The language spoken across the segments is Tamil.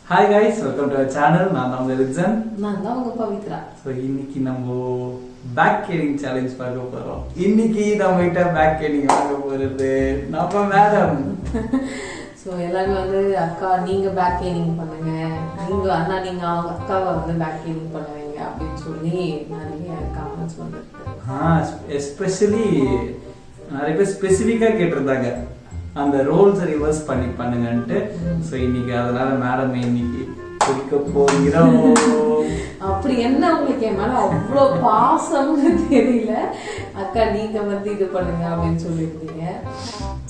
Hi guys, welcome to our channel. நான் தான் உங்க எலிக்சன். நான் தான் உங்க பவித்ரா. So இன்னைக்கு நம்ம பேக் கேனிங் சேலஞ்ச் பார்க்க போறோம். இன்னைக்கு நம்ம கிட்ட பேக் கேனிங் வாங்க போறது நம்ம மேடம். ஸோ எல்லாரும் வந்து அக்கா நீங்க பேக் கேனிங் பண்ணுங்க, நீங்க அண்ணா நீங்க அவங்க அக்காவை வந்து பேக் கேனிங் பண்ணுவீங்க அப்படின்னு சொல்லி நிறைய கமெண்ட்ஸ் வந்துருக்கு. எஸ்பெஷலி நிறைய பேர் ஸ்பெசிஃபிக்கா கேட்டிருந்தாங்க அந்த ரோல்ஸ் ரிவர்ஸ் பண்ணி பண்ணுங்கன்ட்டு. ஸோ இன்னைக்கு அதனால மேடம் இன்னைக்கு குடிக்க போகிறோம். அப்படி என்ன உங்களுக்கு என் மேல அவ்வளோ பாசம்னு தெரியல. அக்கா நீங்க வந்து இது பண்ணுங்க அப்படின்னு சொல்லியிருந்தீங்க.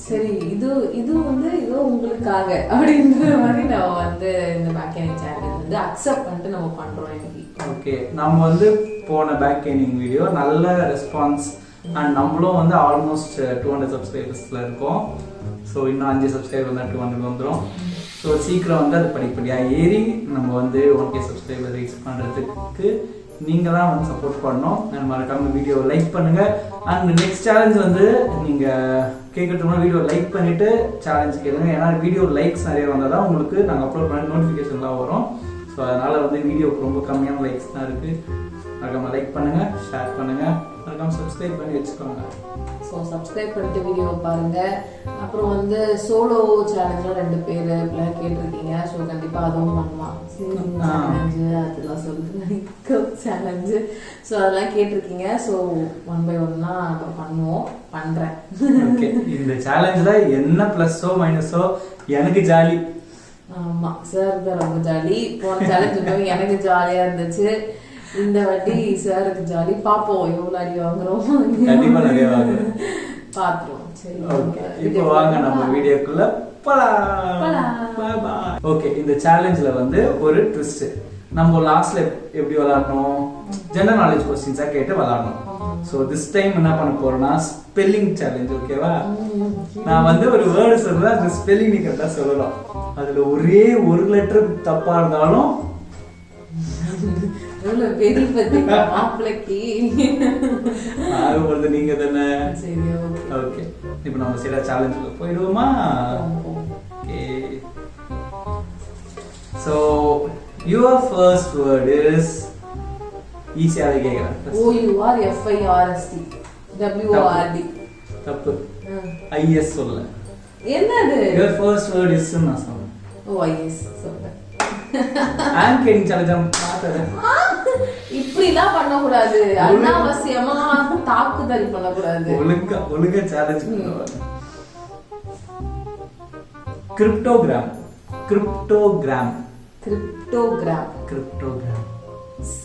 சரி இது இது வந்து இதோ உங்களுக்காக அப்படின்ற மாதிரி நம்ம வந்து இந்த பேக் கேனிங் சேனல் வந்து அக்செப்ட் பண்ணிட்டு நம்ம பண்றோம் இன்னைக்கு. ஓகே, நம்ம வந்து போன பேக் கேனிங் வீடியோ நல்ல ரெஸ்பான்ஸ் அண்ட் நம்மளும் வந்து ஆல்மோஸ்ட் 200 சப்ஸ்கிரைபர்ஸ்ல இருக்கோம். ஸோ இன்னும் 5 சப்ஸ்கிரைபர் வந்தால் 200 வந்துடும். ஸோ சீக்கிரம் வந்து அது படிப்படியாக ஏறி நம்ம வந்து 1K சப்ஸ்கிரைபர் ரீச் பண்ணுறதுக்கு நீங்கள் தான் வந்து சப்போர்ட் பண்ணணும். அண்ட் மறக்காம வீடியோ லைக் பண்ணுங்கள். அண்ட் நெக்ஸ்ட் சேலஞ்ச் வந்து நீங்கள் கேட்கறதுக்கு வீடியோ லைக் பண்ணிவிட்டு சேலஞ்ச் கேளுங்க. ஏன்னா வீடியோ லைக்ஸ் நிறைய வந்தால் தான் உங்களுக்கு நாங்கள் அப்லோட் பண்ண நோட்டிஃபிகேஷன்லாம் வரும். ஸோ அதனால் வந்து வீடியோக்கு ரொம்ப கம்மியான லைக்ஸ் தான் இருக்குது. மறக்காம லைக் பண்ணுங்கள், ஷேர் பண்ணுங்கள், மறக்காம சப்ஸ்கிரைப் பண்ணி வச்சுக்கோங்க. ஸோ சப்ஸ்கிரைப் பண்ணிட்டு வீடியோ பாருங்க. அப்புறம் வந்து சோலோ சேலஞ்சில் 2 பேர் இப்பெல்லாம் கேட்டிருக்கீங்க. ஸோ கண்டிப்பாக அதுவும் பண்ணலாம். சேலஞ்சு அதெல்லாம் சொல்லிட்டு சேலஞ்சு ஸோ அதெல்லாம் கேட்டிருக்கீங்க. ஸோ 1 by 1 நம்ம பண்ணுறேன். ஓகே, இந்த சேலஞ்சில் என்ன ப்ளஸ்ஸோ மைனஸோ எனக்கு ஜாலி. ஆமாம், சார் தான் ரொம்ப ஜாலி. போன சேலஞ்சு எனக்கு ஜாலியாக இருந்துச்சு. இந்த வாட்டி சாருக்கு ஜாலி. பாப்போம் எவ்வளவு அடி வாங்குறோம். கண்டிப்பா நிறைய வாங்குறோம், பாத்துறோம். சரி, ஓகே, இப்போ வாங்க நம்ம வீடியோக்குள்ள போலாம். ஓகே, இந்த சேலஞ்ச்ல வந்து ஒரு ட்விஸ்ட். நம்ம லாஸ்ட்ல எப்படி விளையாடணும், ஜெனரல் நாலேஜ் क्वेश्चंसா கேட்டு விளையாடணும். சோ திஸ் டைம் என்ன பண்ண போறோம்னா ஸ்பெல்லிங் சேலஞ்ச். ஓகேவா? நான் வந்து ஒரு வேர்டு சொல்றேன், அந்த ஸ்பெல்லிங் நீ கரெக்டா சொல்லலாம். அதுல ஒரே ஒரு லெட்டர் தப்பா இருந்தாலும் நீங்க தானே. ஓகே, இப்போ நம்ம சில சேலஞ்சுக்கு போயிடுவோமா? Okay, so your first word is ஈஸியாக கேக்குறேன். OURFIRST தப்பு. IS சொல்ல. என்னது? யுவர் ஃபர்ஸ்ட் வேர்ட் இஸ் நான் சொன்னேன். IS சொல்ல. ஆன்கேனிங் சேலஞ்ச் மாத்தறேன். இப்படிலாம் பண்ண கூடாது. அனாவசியமா தாக்குதல் பண்ண கூடாது. ஒழுங்கா சேலஞ்ச் பண்ணுவாங்க. கிரிப்டோகிராம்.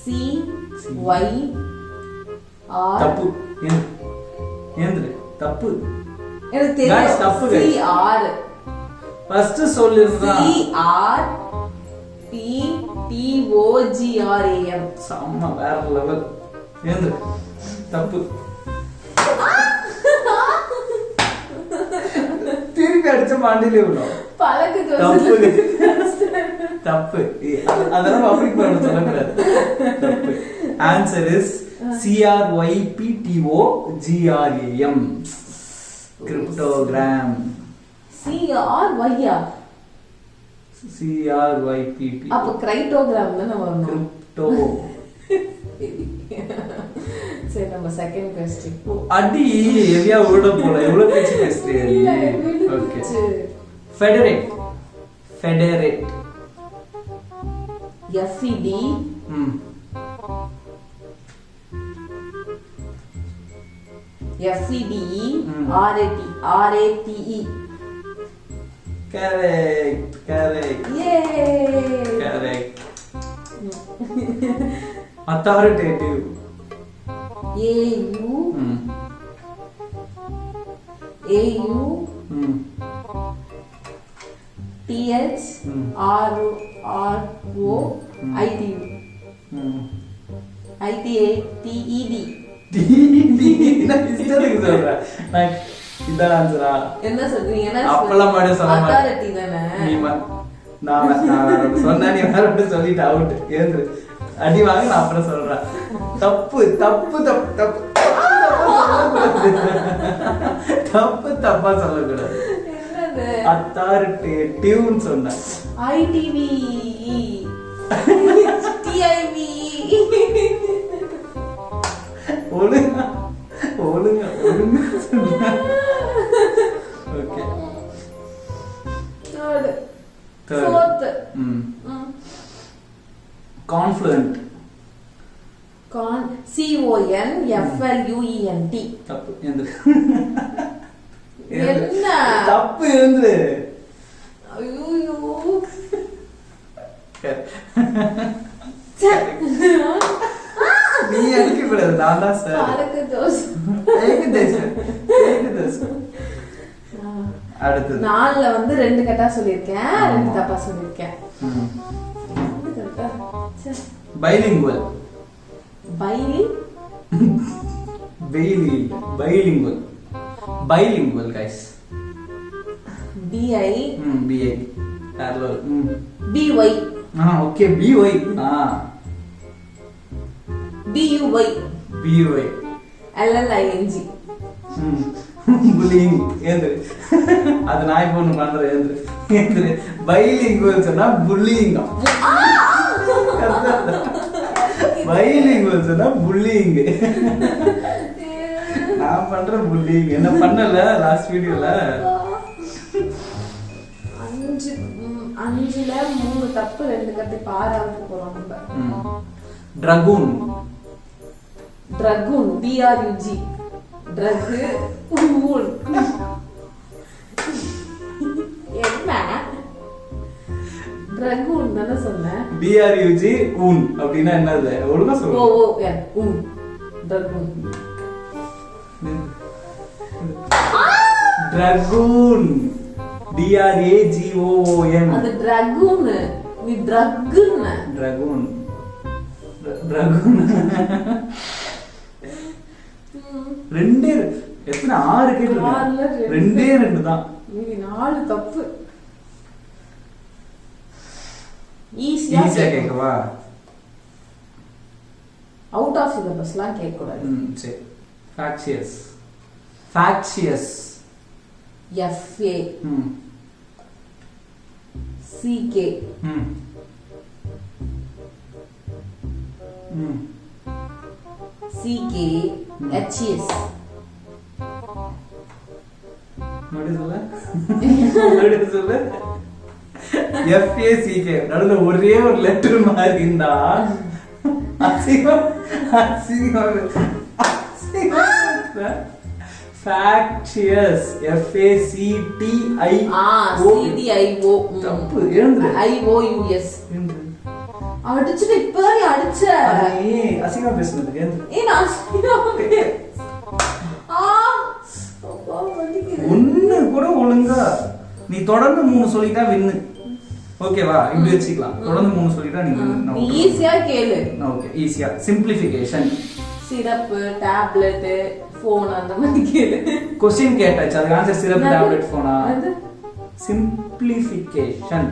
CYR தப்பு. ஏந்திரு தப்பு. எனக்கு தெரியும். தப்பு. CR ஃபர்ஸ்ட் சொல்லுங்க. CRPTOGRAM சம்ம வேற லெவல். ஏந்திரு தப்பு. திருப்பி அடிச்ச மாண்டிலே விடும். பழகு தப்பு. தப்பு. அதெல்லாம் பப்ளிக் பண்ண சொல்லக்கூடாது. தப்பு. Answer is CRYPTOGRAM கிரிப்டோகிராம். CRYPT அப்ப கிரைப்டோகிராம் தான வரும். கிரிப்டோ. சரி, நம்ம செகண்ட் क्वेश्चन. அடி எவியா ஓட போல எவ்வளவு பேச்சு பேசுறீங்க. Okay, federate. FED RATE Correct. Yay! Correct. Authoritative. AU TH RO ITU ITATED. நான் இஷ்டத்துக்கு சொல்றேன். இதான் ஆன்சரா? என்ன சொல்றீங்க? அப்பலாம் மாட சொல்ல மாட்டேன். அத்தாரிட்டி தானே. நான் சொன்னா நீ வேற அப்படி சொல்லிட்டு அவுட். ஏந்து அடி வாங்க, நான் அப்புறம் சொல்றேன். தப்பு தப்பு தப்பு தப்பு தப்பு தப்பா சொல்லக்கூடாது. அத்தாரிட்டேட்டிவ்னு சொன்னேன். ITV TIV. ஒழுங்கா ஒழுங்கா ஒழுங்கா okay Third. Fourth. Confluent. CONFLUENT. தப்பு எழுந்து. என்ன தப்பு எழுந்து. ஐயோ நீ அடிக்க கூடாது, நான் தான் சார். பாலக்கு தோசை. அடுத்து 4ல வந்து 2 கரெக்டா சொல்லிருக்கேன், 2 தப்பா சொல்லிருக்கேன். Bilingual. Bilingual guys. BI BI parallel. BY. Okay, BY. BUY. LLING. bullying. ஏந்திரு. அது நான் இப்போ ஒன்று பண்ணுறேன். ஏந்திரு. பைலிங்குவல் சொன்னா bullying. பைலிங்குவல் சொன்னா bullying. நான் பண்ற bullying என்ன பண்ணல லாஸ்ட் வீடியோல. 5ல 3 தப்பு 2 கரெக்ட். பாராவுக்கு போறோம் நம்ம. Dragoon. DRUG. ட்ரக் ஊன். என்ன ட்ரகூன் தான சொன்னேன். BRUG ஊன் அப்படினா என்னது ஒழுங்கா சொல்லு. ஊன் ட்ரகூன். ட்ரகூன் DRAGOON. அது ட்ரகூன். நீ ட்ரக்னா ட்ரகூன். ரெண்டே எத்தனை 6 கேட்டிருக்கேன். ரெண்டே 2 தான். மீதி 4 தப்பு. ஈஸியா கேட்கவா? அவுட் ஆஃப் சிலபஸ்லாம் கேட்க கூடாது. சரி. factious. FA CK HES. மறுபடியும் சொல்லு. FACK நடுவுல ஒரே ஒரு லெட்டர் மாதிரி இருந்தா அசிங்கம். factious FACTIO. தப்பு எழுந்து. IOUS. அடிச்சுட்டு இப்பவே அடிச்ச. அசிங்கமா பேசுனது எழுந்து. நான் அசிங்கமா ஒண்ணு கூட ஒழுங்கா நீ தொடர்ந்து 3 சொல்லிட்டா வின்னு. ஓகேவா? இப்படி வச்சுக்கலாம். தொடர்ந்து 3 சொல்லிட்டா நீ ஈஸியா கேளு. ஓகே, ஈஸியா. சிம்பிளிஃபிகேஷன். சிரப், டேப்லெட், ஃபோன் அந்த மாதிரி கேளு. क्वेश्चन கேட்டாச்சு. அதுக்கு ஆன்சர் சிரப், டேப்லெட், ஃபோனா? சிம்பிளிஃபிகேஷன்.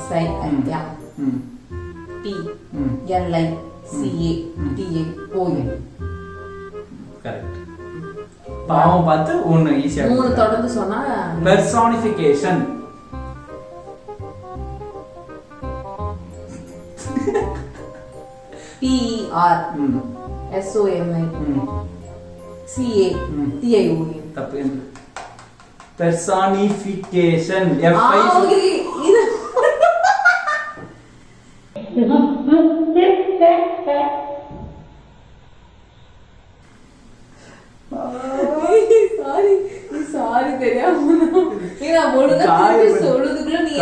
SIMPLIFICATION. கரெக்ட். பாவம் பார்த்து ஒன்னு ஈஸியா. 3 தொடர்ந்து சொன்னா. பெர்சானிஃபிகேஷன். PER SOMI CATION. தப்பு. பெர்சானிஃபிகேஷன். சாரி தெரியாம சொல்றதுக்குள்ள நீ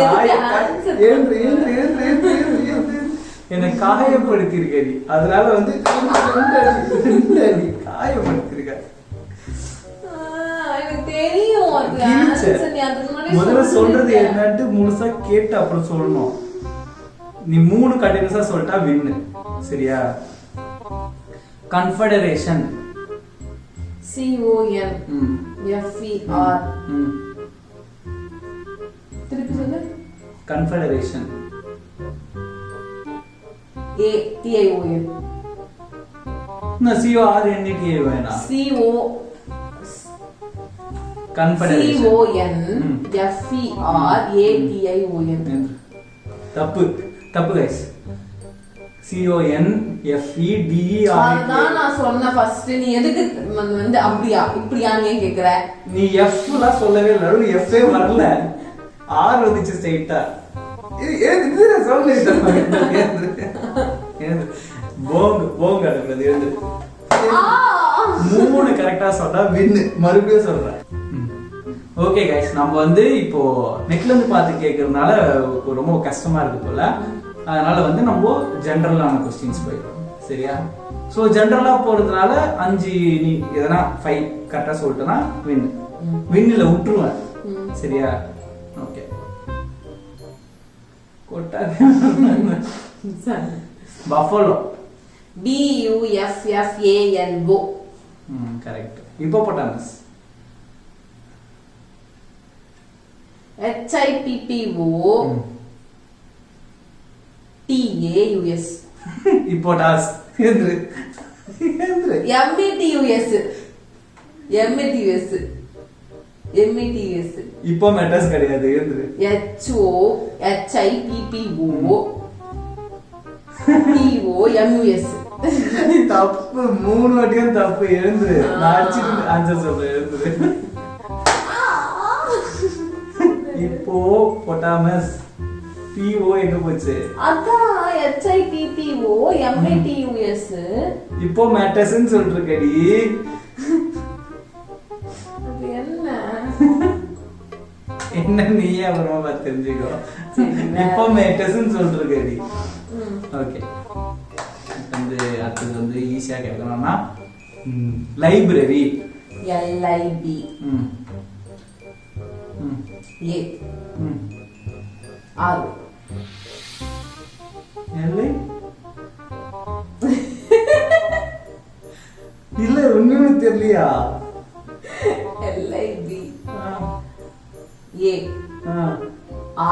என்னை காயப்படுத்திருக்க நீ. அதனால வந்து காயப்படுத்திருக்க. முதல்ல சொல்றது என்னன்னு முழுசா கேட்டு அப்புறம் சொல்லணும். நீ 3 கண்டினியூஸா சொல்லிட்டா வின்னு. சரியா? கன்ஃபெடரேஷன். CONFER. திருப்பி சொல்லு. கன்ஃபெடரேஷன். TION. நான் CORNETA வேணா. CONFEDERATION. CONFERATION. தப்பு. தப்பு கைஸ். CONFEDER. அதான் நான் சொன்ன ஃபர்ஸ்ட். நீ எதுக்கு வந்து அப்படியா இப்படியா நீ கேக்குற? நீ எஃப்லாம் சொல்லவே இல்ல. நடுவுல எஃப்ஏ வரல. ஆர் வந்துச்சு ஸ்ட்ரைட்டா. இது சொல்லிட்டேன். போங்க அடுக்கிறது எழுது. 3 கரெக்டா சொன்னா வின்னு. மறுபடியும் சொல்றேன். ஓகே கைஸ், நம்ம வந்து இப்போ நெட்ல இருந்து பார்த்து கேட்கறதுனால ரொம்ப கஷ்டமா இருக்கு போல. அதனால வந்து நம்ம ஜெனரலான क्वेश्चंस போயிடும். சரியா? சோ ஜெனரலா போறதுனால 5 நீ எதனா 5 கரெக்டா சொல்லிட்டனா வின்ல விட்டுருவேன். சரியா? ஓகே. கோட்டா buffalo. BUFFALO. Correct. Hippopotamus. HIPPO TAUS. ஹிப்போடாஸ். என்று METUS. இப்போ மெட்டாஸ் கிடையாது. என்று HOHIPPO TOMUS. தப்பு. 3 வாட்டியும் தப்பு. எழுந்து நான் அடிச்சிட்டு ஆன்சர் சொல்றேன். எழுந்து இப்போ பொட்டாமஸ். PO எங்க போச்சு? அதான் HIPPO METUS. இப்போ மேட்டஸ்ன்னு சொல்றேடி. அது என்ன என்ன நீயே அப்புறமா பார்த்து தெரிஞ்சுக்கோ. இப்போ மேட்டஸ்ன்னு சொல்றேடி. ஓகே. வந்து அடுத்தது வந்து ஈஸியா கேட்கணும்னா லைப்ரரி. LIB A R இல்ல ஒண்ணுமே தெரியலையா? LIB A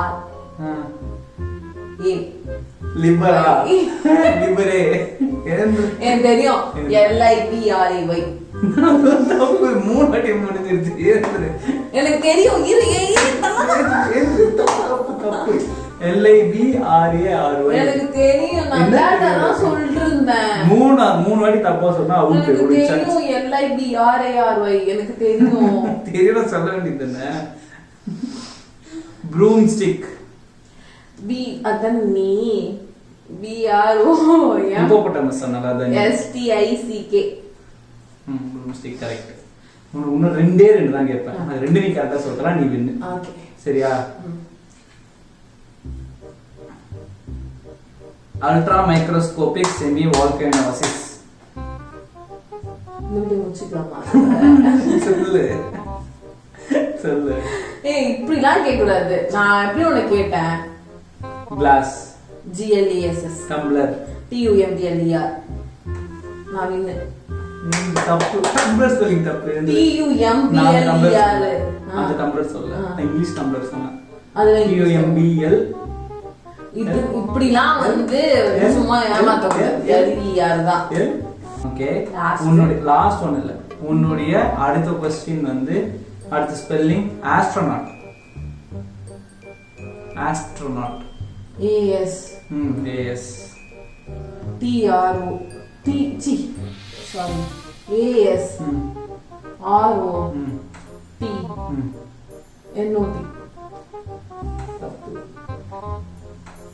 R A லிபரா. லிபரே. எனக்கு தெரியும். LIBRAY. தப்பு. 3 வாட்டி முடிஞ்சிருச்சு. எனக்கு தெரியும். தப்பு. LIBRARY. எனக்கு தெரியும். நான் தான் சொல்லிட்டு இருந்தேன். 3 வாட்டி தப்பா சொன்னா அவுட். எனக்கு தெரியும். LIBRARY. எனக்கு தெரியும். தெரியல சொல்ல வேண்டியதுதானே. Broom stick. B அதான் நீ BRO ஹிப்போபோட்டாமஸ் சொன்னல அதான் STICK. Broom stick correct. இன்னும் 2 தான் கேட்பேன். அது 2 நீ கரெக்டா சொல்றா நீ வின்னு. ஓகே. சரியா? அல்ட்ரா மைக்ரோஸ்கோபிக் செமி வால்கனோசிஸ். நிமிடம் முடிச்சுக்கலாமா? சொல்லு. ஏய் இப்படிலாம் கேட்க கூடாது. நான் எப்படி உன்னை கேட்டேன்? கிளாஸ். GLASS. டம்ளர். TUMBLER. நான் வின்னு. தப்பு. டம்ளர் ஸ்பெல்லிங் தப்பு. TUMBLER. அந்த டம்ளர் சொல்ல. நான் இங்கிலீஷ் டம்ளர் சொன்னேன். அதுல TUMBL. இது இப்படிலாம் வந்து சும்மா ஏமாத்த கூடாது. LER தான். ஓகே. உன்னுடைய லாஸ்ட் ஒன் இல்ல. உன்னுடைய அடுத்த क्वेश्चन வந்து அடுத்த spelling astronaut. Astronaut. AS. AS. TRO. Sorry. AS. RO. T. NOT.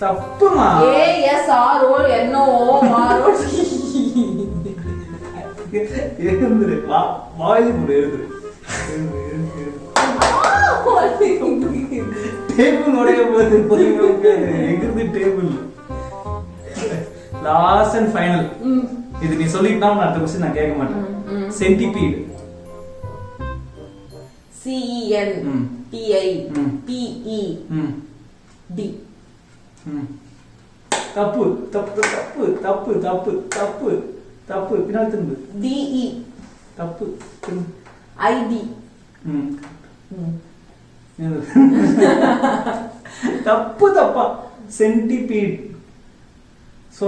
தப்புமா. AS RO NO RO T. எழுந்துரு. வாயில போடு. எழுந்துரு. டேபிள் உடைய போது எங்கிருந்து டேபிள். Last and final. இது நீ சொல்லிட்டா அடுத்த क्वेश्चन நான் கேட்க மாட்டேன். சென்டிபீட். CENTIPED. தப்பு தப்பு தப்பு தப்பு தப்பு தப்பு தப்பு. பின்னாடி திரும்பு. DE. தப்பு. ID. தப்பு தப்பா. சென்டிபீட். சோ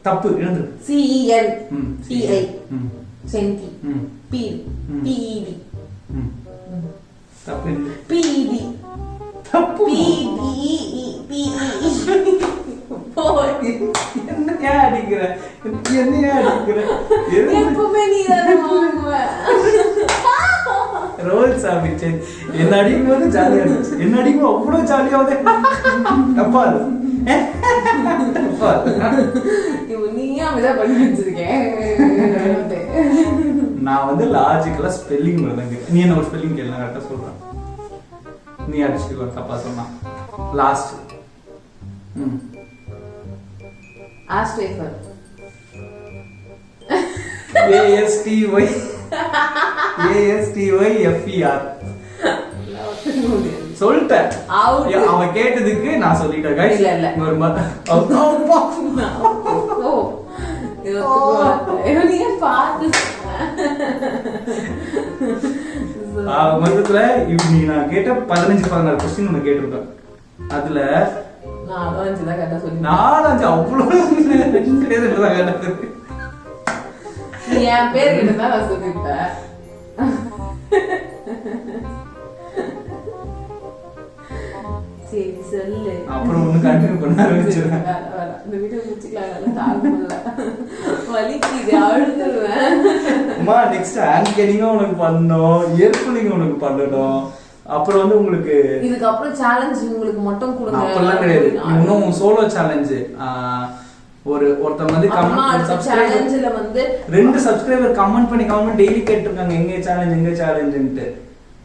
தப்பு. எழுந்து. CENTI. சென்டி. PED. தப்பு. PED. தப்பு. PED. என்ன அடிக்கிற என்ன அடிக்கிற எப்பவுமே நீ தானே வாங்குவ. ரோல்ஸ் ஆபிச்சு என்ன அடிக்கும் போது ஜாலியா இருந்துச்சு. என்ன அடிக்கும் அவ்வளவு ஜாலியாவது அப்பா நீயே அப்படிதான் பண்ணி வச்சிருக்கேன். நான் வந்து லாஜிக்கலா ஸ்பெல்லிங் வருது. நீ என்ன ஒரு ஸ்பெல்லிங் கேள்வி கரெக்டா சொல்றேன். நீ அடிச்சுக்கோ தப்பா சொன்னா. லாஸ்ட் ஆஸ்ட்ரேஃபர் ASTY ASTYFER சொல்லிட்டேன். அவன் கேட்டதுக்கு நான் சொல்லிட்டேன் guys. இல்ல ஒரு மொத்தத்துல இப்படி நான் கேட்ட 15-16 கொஸ்டின் நம்ம கேட்டிருக்கேன். அதுல 4-5 தான் கரெக்டா சொல்லி 4-5 அவ்வளவு என் பேர் கிட்ட தான் நான் சொல்லிருப்பேன். சரி சொல்லு. அப்புறம் ஒண்ணு கண்டினியூ பண்ண ஆரம்பிச்சிருக்கேன். இந்த வீடியோ முடிச்சுக்கலாம். தாங்க முடியல, வலிக்குது, அழுதுருவேன். அம்மா நெக்ஸ்ட் ஹேண்ட் கேரிங்க உனக்கு பண்ணணும், இயர்ஃபுல்லிங் உனக்கு பண்ணணும். அப்புறம் வந்து உங்களுக்கு இதுக்கப்புறம் சேலஞ்ச் உங்களுக்கு மட்டும் கொடுங்க. அப்பெல்லாம் கிடையாது. இன்னும் சோலோ சேலஞ்ச். ஒருத்தர் வந்து சேலஞ்சில வந்து 2 சப்ஸ்கிரைபர் கமெண்ட் பண்ணி டெய்லி கேட்டிருக்காங்க எங்க சேலஞ்சுன்ட்டு.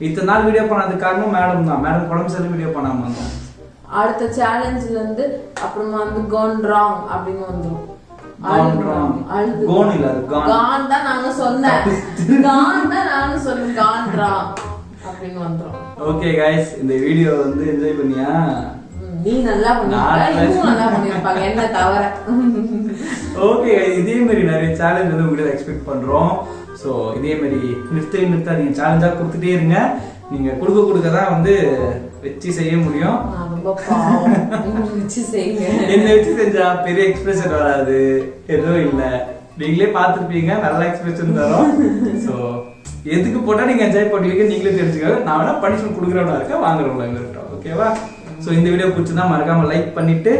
இத்தனை நாள் வீடியோ பண்ணதுக்கு காரணம் மேடம் தான். மேடம் உடம்பு சரி வீடியோ பண்ணாம வந்தோம். அடுத்த சேலஞ்சில இருந்து அப்புறமா வந்து கோன் ராங் அப்படின்னு வந்துரும். கோன் இல்ல கான் தான் நாங்க சொன்னேன். கான் தான் நாங்க சொன்னேன். கான் ராங் அப்படின்னு வந்துரும். ஓகே गाइस, இந்த வீடியோ வந்து என்ஜாய் பண்ணியா? நீ நல்லா பண்ணிருப்ப, இன்னும் நல்லா பண்ணிருப்பாங்க என்ன தவிர. ஓகே गाइस, இதே மாதிரி நிறைய சேலஞ்ச் வந்து உங்களுக்கு எக்ஸ்பெக்ட் பண்றோம். சோ இதே மாதிரி நிறுத்த நீங்க சேலஞ்சா கொடுத்துட்டே இருங்க. நீங்க கொடுக்க தான் வந்து வச்சு செய்ய முடியும். ரொம்ப பாவம், வச்சு செய்யுங்க. என்ன வச்சு செஞ்சா பெரிய எக்ஸ்பிரஷன் வராது, எதுவும் இல்ல. நீங்களே பார்த்துருப்பீங்க, நல்ல எக்ஸ்பிரஷன் தரும். சோ எதுக்கு போட்டா நீங்க என்ஜாய் பண்ணுவீங்க நீங்களே தெரிஞ்சுக்காக. நான் வேணா பனிஷ்மெண்ட் கொடுக்குறவனா இருக்கேன், வாங்குறவங்களா இருக்கட்டும். ஓகேவா? ஸோ இந்த வீடியோ பிடிச்சிருந்தா மறக்காம லைக் பண்ணிட்டு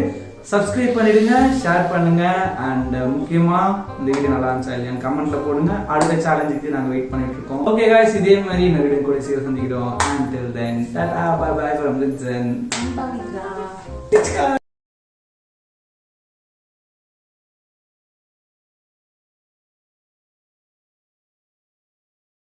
சப்ஸ்கிரைப் பண்ணிடுங்க, ஷேர் பண்ணுங்க. அண்ட் முக்கியமா இந்த வீடியோ நல்லா இருந்துச்சா இல்லையான்னு கமெண்ட்ல போடுங்க. அடுத்த சேலஞ்சுக்கு நாங்கள் வெயிட் பண்ணிட்டு இருக்கோம். ஓகே गाइस, இதே மாதிரி இந்த வீடியோ கூட சீக்கிரம் சந்திக்கிறோம். Until then, tata, bye bye from Linzen.